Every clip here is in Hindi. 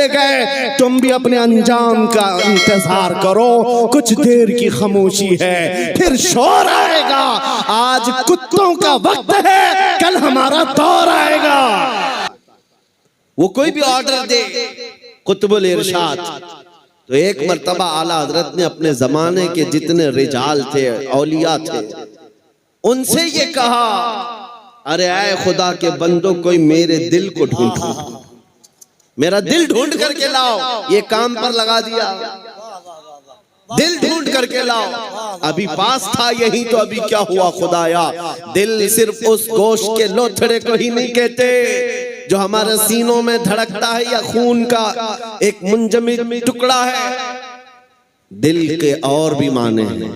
चले गए, तुम भी अपने अंजाम का इंतजार करो। कुछ देर की खामोशी है, फिर शोर आएगा। आज कुत्तों का वक्त है, कल हमारा दौर आएगा। वो कोई भी ऑर्डर दे, कुतुबुल इरशाद। तो एक मर्तबा आला हजरत ने अपने जमाने के जितने रिजाल थे, औलिया थे, उनसे ये कहा, अरे आए खुदा के बंदो, कोई मेरे दिल को ढूंढो, मेरा दिल ढूंढ करके लाओ। ये काम पर लगा दिया, दिल ढूंढ करके लाओ। अभी पास था यही, तो अभी क्या हुआ खुदाया? दिल सिर्फ उस गोश्त के लोथड़े को ही नहीं कहते जो हमारे सीनों में धड़कता है, या खून का एक मुंजमद टुकड़ा है। दिल के और भी माने हैं।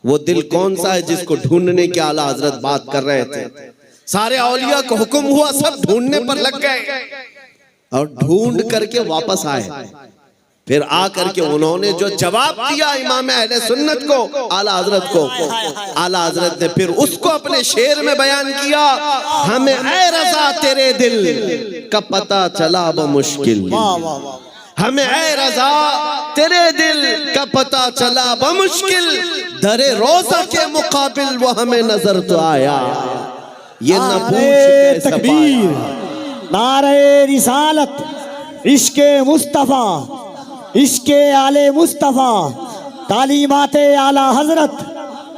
वो दिल कौन सा है जिसको ढूंढने के आला हजरत बात कर रहे थे। सारे औलिया को हुक्म हुआ, सब ढूंढने पर लग गए और ढूंढ करके वापस आए। फिर आकर के उन्होंने जो जवाब दिया इमाम अहले सुन्नत को, आला हजरत को, आला हजरत ने फिर उसको अपने शेर में बयान किया। हमें ऐ रज़ा तेरे दिल का पता चला बमुश्किल, हमें ऐ रज़ा तेरे दिल का पता चला बमुश्किल, दरे रोज़ा के मुकाबिल वो हमें नजर तो आया। ये न पूछ तकबीर, नारे रिसालत, इश्के मुस्तफा, इश्के आले मुस्तफा, तालीमाते आला हजरत,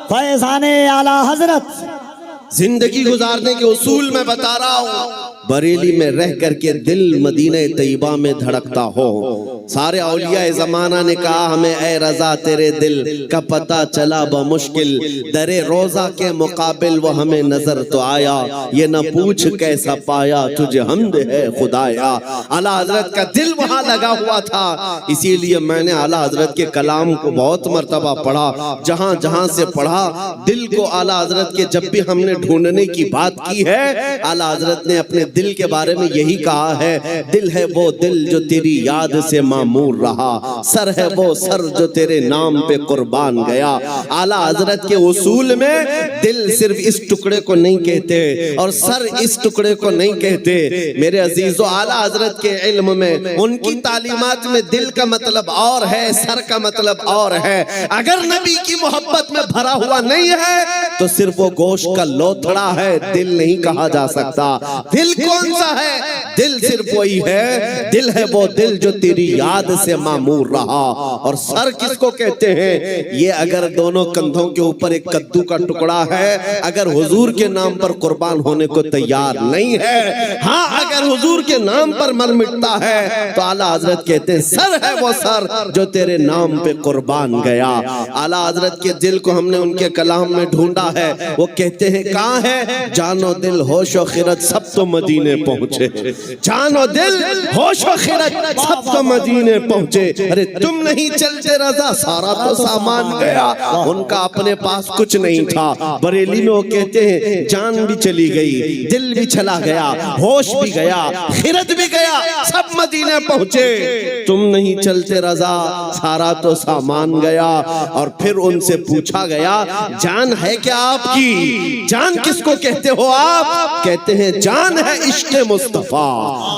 फैजाने आला हजरत। जिंदगी गुजारने के उसूल में बता रहा हूँ। बरेली में रह करके दिल मदीने तैयबा में धड़कता हो। सारे औलिया ज़माना ने कहा, हमें ऐ रज़ा तेरे दिल का पता चला बमुश्किल, दरे रोज़ा के मुकाबिल वो हमें नजर तो आया। ये न पूछ कैसा पाया, तुझे हम्द है खुदाया। आला हजरत का दिल वहाँ लगा हुआ था, इसीलिए मैंने आला हजरत के कलाम को बहुत मर्तबा पढ़ा। जहाँ जहाँ से पढ़ा, दिल को आला हजरत के जब भी हमने ढूंढने की बात की है, आला हजरत ने अपने दिल के बारे में यही कहा है, दिल है वो दिल जो तेरी याद से मामूर रहा, सर है वो सर जो तेरे नाम पे कुर्बान गया। आला हजरत के उसूल में दिल सिर्फ इस टुकड़े को नहीं कहते और सर इस टुकड़े को नहीं कहते। मेरे अजीजों, आला हजरत के इल्म में, उनकी तालीमात में दिल का मतलब और है, सर का मतलब और है। अगर नबी की मोहब्बत में भरा हुआ नहीं है तो सिर्फ वो गोश्त का लोथड़ा है, दिल नहीं कहा जा सकता। दिल कौन सा है? दिल सिर्फ वही है, दिल है वो दिल जो तेरी याद से मामूर रहा। और सर किसको कहते हैं? ये अगर दोनों कंधों के ऊपर एक कद्दू का टुकड़ा है, अगर हुजूर के नाम पर कुर्बान होने को तैयार नहीं है, हाँ अगर हुजूर के नाम पर मर मिटता है, तो आला हजरत कहते हैं सर है वो सर जो तेरे नाम पे कुर्बान गया। आला हजरत के दिल को हमने उनके कलाम में ढूंढा है। वो कहते हैं कहाँ है? जानो दिल होशो खिरत सब तो मदीने पहुंचे, जानो दिल होशो खिरत सब तो मदीने पहुंचे। अरे तुम नहीं चलते रज़ा, सारा तो सामान गया। उनका अपने पास कुछ नहीं था। बरेली में वो कहते हैं जान भी चली गई, दिल भी चला गया, होश भी गया, खिरत भी गया, सब मदीने पहुंचे। तुम नहीं चलते रज़ा, सारा तो सामान गया। और फिर उनसे पूछा गया, जान है क्या आपकी? जान किसको कहते हो आप? कहते हैं जान है इश्क़ मुस्तफा,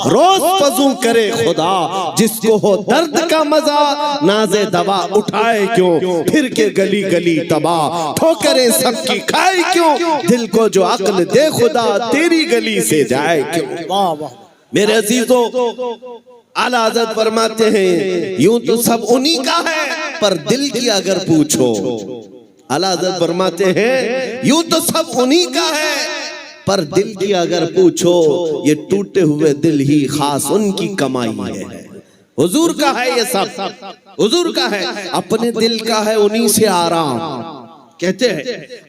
रोज वज़ू करे खुदा, जिसको हो दर्द का मजा, नाज़े दवा उठाए क्यों, फिर के गली गली तबाह, ठोकरें सबकी खाए क्यों, दिल को जो अक्ल दे खुदा, तेरी गली से जाए क्यों। मेरे अजीजों, आला हज़रत फरमाते हैं यूं तो सब उन्हीं का है, पर दिल की अगर पूछो, आला हज़रत फरमाते हैं यूं तो सब उन्हीं का है, पर दिल की अगर पूछो, ये टूटे हुए दिल ही खास उनकी कमाई है। हुजूर का है ये सब, हुजूर का है, अपने दिल का है उन्हीं से आराम। कहते हैं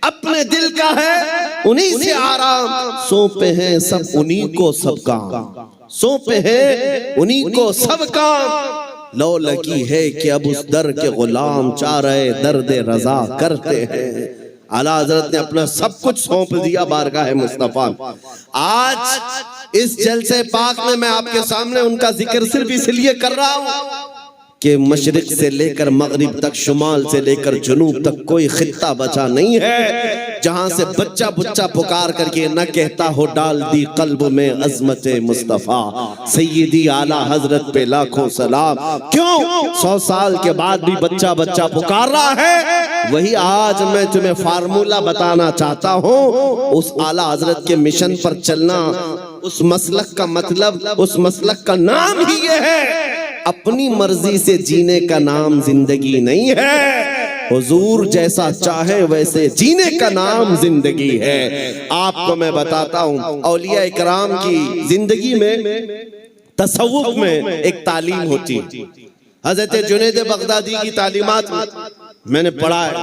अपने दिल का है उन्हीं से आराम, सौंपे हैं सब उन्हीं को सब काम, सौंपे हैं उन्हीं को सब काम। लो लगी है कि अब उस दर के गुलाम चाह रहे दर्द रजा करते हैं। आला हजरत ने अपना सब कुछ सौंप दिया बारगाह मुस्तफा। आज इस जलसे पाक में मैं आपके सामने उनका जिक्र सिर्फ इसलिए कर रहा हूं कि मशरिक से लेकर मगरिब तक, शुमाल से लेकर जुनूब तक कोई खित्ता बचा नहीं है जहां से बच्चा बुच्चा पुकार करके न कहता हो डाल दी कल्ब में अजमत मुस्तफा सैयदी आला हजरत पे लाखों सलाम। क्यों 100 साल के बाद भी बच्चा बच्चा पुकार रहा है? वही आज मैं तुम्हें फार्मूला बताना चाहता हूँ। उस आला हजरत के मिशन पर चलना, उस मसलक का मतलब, उस मसलक का नाम ही ये है, अपनी मर्जी से जीने का नाम जिंदगी नहीं है। हुजूर जैसा चाहे वैसे जीने का नाम जिंदगी है। आपको मैं बताता हूँ, औलिया इकराम की जिंदगी में, तसव्वुफ में एक तालीम होती है। हजरत जुनैद बगदादी की तालीमात मैंने पढ़ा है।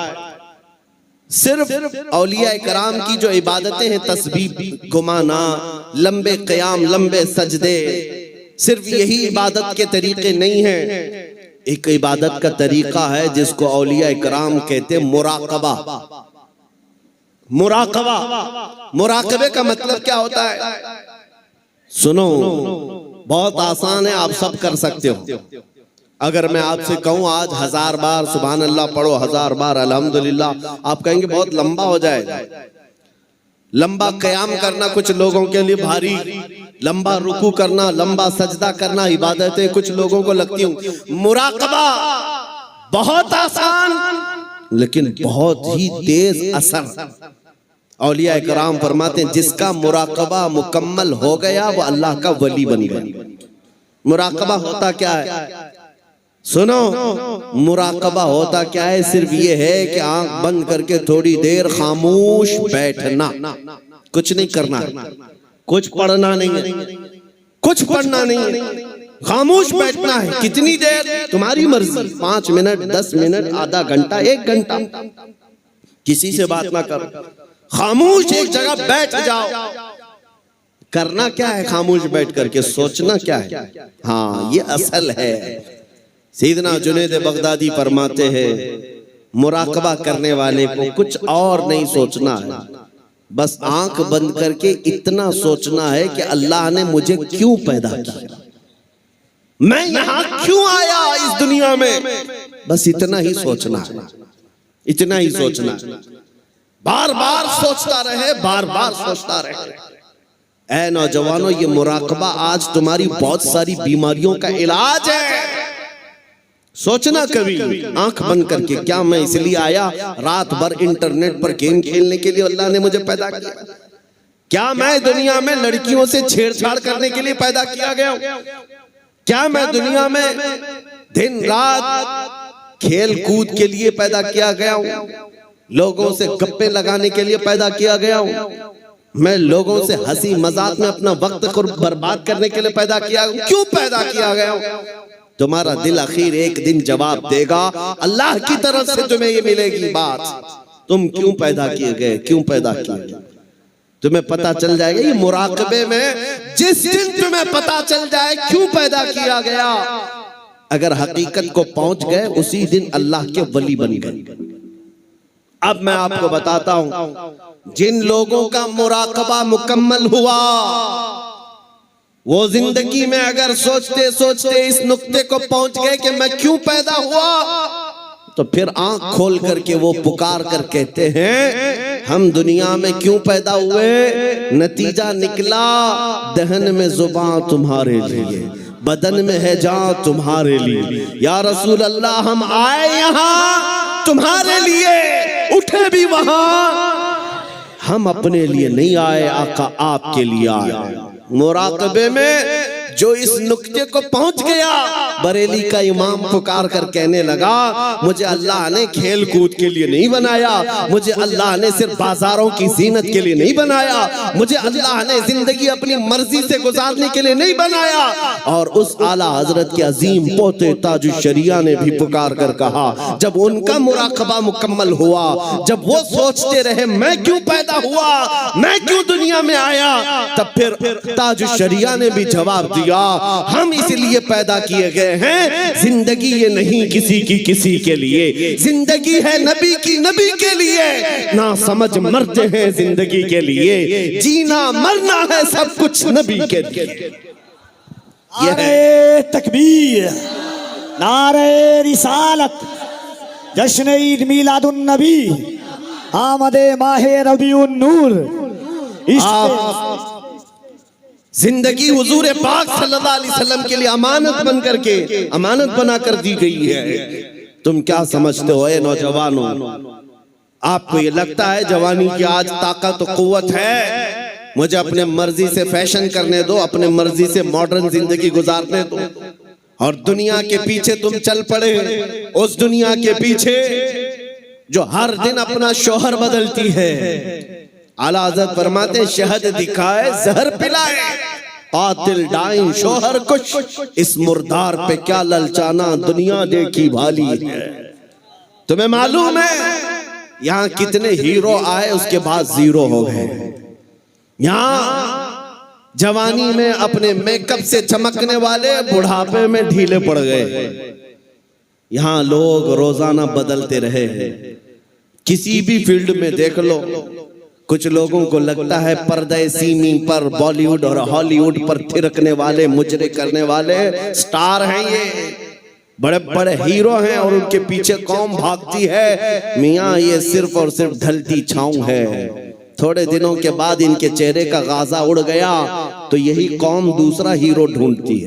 सिर्फ औलिया इकराम की जो इबादतें हैं, तस्बीह घुमाना, लंबे क़याम, लंबे सजदे, सिर्फ यही इबादत के तरीके नहीं हैं। एक इबादत का तरीका है जिसको औलिया इकराम कहते हैं मुराकबा। मुराकबा, मुराकबे का मतलब क्या होता है? सुनो, बहुत आसान है, आप सब कर सकते हो। अगर मैं आपसे कहूं आज 1000 बार सुभान अल्लाह पढ़ो, 1000 बार अल्हम्दुलिल्लाह, आप कहेंगे बहुत लंबा हो जाएगा। लंबा क़याम करना कुछ लोगों के लिए भारी, लंबा रुकू करना, लंबा सजदा करना इबादतें कुछ लोगों को लगती हूं। मुराकबा बहुत आसान लेकिन बहुत ही तेज असर। औलिया इकराम फरमाते हैं जिसका मुराकबा मुकम्मल हो गया वो अल्लाह का वली बन गया। मुराकबा होता क्या है? सुनो, मुराकबा होता क्या है? सिर्फ ये है कि आंख बंद करके थोड़ी देर खामोश बैठना, कुछ नहीं करना, कुछ पढ़ना नहीं है, कुछ पढ़ना नहीं है, खामोश बैठना है। कितनी देर? तुम्हारी मर्जी, 5 मिनट, 10 मिनट, आधा घंटा, 1 घंटा, किसी से बात ना करो, खामोश एक जगह बैठ जाओ। करना क्या है खामोश बैठ करके? सोचना क्या है? हाँ, ये असल है। सैयदना जुनैद बगदादी फरमाते हैं मुराकबा करने वाले को कुछ और नहीं सोचना है, बस आंख बंद करके इतना सोचना है कि अल्लाह ने मुझे क्यों पैदा किया, मैं यहां क्यों आया इस दुनिया में। बस इतना ही सोचना है, इतना ही सोचना। बार बार सोचता रहे, बार बार सोचता रहे। ऐ नौजवानों, ये मुराकबा आज तुम्हारी बहुत सारी बीमारियों का इलाज है। सोचना कभी आंख बंद करके, क्या मैं इसलिए आया रात भर इंटरनेट पर गेम खेलने के लिए अल्लाह ने मुझे पैदा किया? क्या मैं दुनिया में लड़कियों से छेड़छाड़ करने के लिए पैदा किया गया? क्या मैं दुनिया में दिन रात खेल कूद के लिए पैदा किया गया हूं? लोगों से गप्पे लगाने के लिए पैदा किया गया हूं? मैं लोगों से हंसी मजाक में अपना वक्त को बर्बाद करने के लिए पैदा किया हूं? क्यों पैदा किया गया हूं? तुम्हारा दिल आखिर एक दिन जवाब देगा, अल्लाह की तरफ से तुम्हें ये मिलेगी बात, तुम क्यों पैदा किए गए, क्यों पैदा किए गए, तुम्हें पता चल जाएगा। ये मुराकबे में जिस दिन तुम्हें पता चल जाए क्यों पैदा किया गया, अगर हकीकत को पहुंच गए उसी दिन अल्लाह के वली बन गए। अब मैं आपको बताता हूं, जिन लोगों का मुराकबा मुकम्मल हुआ वो जिंदगी में अगर सोचते सोचते इस नुक्ते को पहुंच गए कि मैं क्यों पैदा हुआ, तो फिर आंख खोल करके वो पुकार कर कहते हैं हम दुनिया में क्यों पैदा हुए। नतीजा निकला, दहन में जुबान तुम्हारे लिए, बदन में है जान तुम्हारे लिए। या रसूल अल्लाह, हम आए यहाँ तुम्हारे लिए, उठे भी वहां, हम अपने लिए नहीं आए, आका आपके लिए आए। मुराकबे में जो इस नुक्ते को पहुंच गया, बरेली का इमाम पुकार कर कहने लगा मुझे अल्लाह ने खेल कूद के लिए नहीं बनाया, मुझे अल्लाह ने सिर्फ बाजारों की जीनत के लिए नहीं बनाया, मुझे अल्लाह ने जिंदगी अपनी मर्जी से गुजारने के लिए नहीं बनाया। और उस आला हजरत के अजीम पोते ताजुश शरिया ने भी पुकार कर कहा, जब उनका मुराकबा मुकम्मल हुआ, जब वो सोचते रहे मैं क्यों पैदा हुआ, मैं क्यों दुनिया में आया, तब फिर ताजुश शरिया ने भी जवाब दिया हम इसलिए पैदा किए गए हैं, जिंदगी ये नहीं किसी की किसी के लिए, जिंदगी है नबी की नबी के लिए, ना समझ मरते हैं जिंदगी के लिए, जीना मरना है सब कुछ नबी के लिए। ये तकबीर, नारे रिसालत, जश्न ईद मिलादुन नबी, आमदे माहे रबीउन नूर। जिंदगी हुजूर पाक सल्लल्लाहु अलैहि वसल्लम के लिए अमानत बन करके अमानत बना कर दी गई है। तुम क्या समझते हो ए नौजवानों, आपको ये लगता है जवानी की आज ताकत और कुव्वत है, मुझे अपने मर्जी से फैशन करने दो, अपने मर्जी से मॉडर्न जिंदगी गुजारने दो, और दुनिया के पीछे तुम चल पड़े, उस दुनिया के पीछे जो हर दिन अपना शोहर बदलती है। आला हज़रत फरमाते शहद दिखाए जहर पिलाए, कातिल डाइन शोहर कुछ, इस मुर्दार पे क्या ललचाना, दुनिया देखी भाली है। तुम्हें मालूम है यहाँ कितने हीरो आए उसके बाद जीरो हो गए। यहाँ जवानी में अपने मेकअप से चमकने वाले बुढ़ापे में ढीले पड़ गए। यहाँ लोग रोजाना बदलते रहे, किसी भी फील्ड में देख लो। कुछ लोगों को लगता है पर्दे सीमी पर बॉलीवुड और हॉलीवुड पर थिरकने वाले मुजरे करने वाले स्टार हैं, ये बड़े बड़े हीरो हैं और उनके पीछे कौम भागती है। मियाँ ये सिर्फ और सिर्फ ढलती छाँव है, थोड़े दिनों के बाद इनके चेहरे का गाजा उड़ गया तो यही कौम दूसरा हीरो ढूंढती है।